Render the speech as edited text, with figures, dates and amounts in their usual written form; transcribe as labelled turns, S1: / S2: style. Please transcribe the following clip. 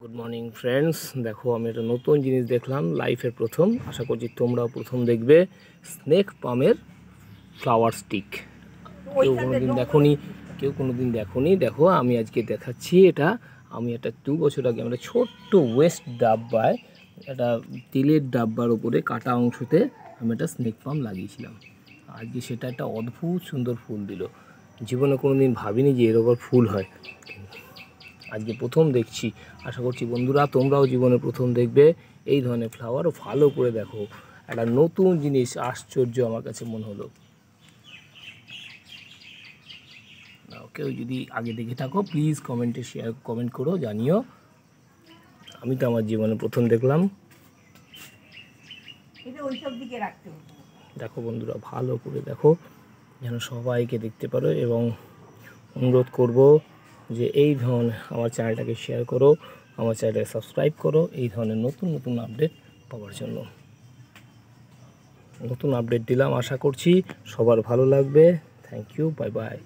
S1: Good morning friends, দেখো আমি একটা নতুন জিনিস দেখলাম লাইফের প্রথম। আশা করছি তোমরাও প্রথম দেখবে স্নেক পামের ফ্লাওয়ার স্টিক। কেউ কোনোদিন দেখোনি। দেখো আমি আজকে দেখাচ্ছি এটা। আমি একটা 2 বছর আগে আমরা ছোট্ট ওয়েস্ট ডাব্বায়, একটা তেলের ডাব্বার উপরে কাটা অংশতে আমি একটা স্নেক পাম লাগিয়েছিলাম। আজকে সেটা একটা অদ্ভুত সুন্দর ফুল দিল। জীবনে কোনোদিন ভাবিনি যে এরকম ফুল হয়, আজকে প্রথম দেখছি। আশা করছি বন্ধুরা তোমরাও জীবনে প্রথম দেখবে এই ধরনের ফ্লাওয়ার। ভালো করে দেখো, একটা নতুন জিনিস, আশ্চর্য আমার কাছে মনে হলো। কেউ যদি আগে দেখে থাকো প্লিজ কমেন্ট করো, জানিও। আমি তো আমার জীবনে প্রথম দেখলাম। দেখো বন্ধুরা, ভালো করে দেখো যেন সবাইকে দেখতে পারো, এবং অনুরোধ করব যে এই ধরনের আমার চ্যানেলটাকে শেয়ার করো, আমার চ্যানেলটাকে সাবস্ক্রাইব করো এই ধরনের নতুন নতুন আপডেট পাওয়ার জন্য। নতুন আপডেট দিলাম, আশা করছি সবার ভালো লাগবে। Thank you, bye by.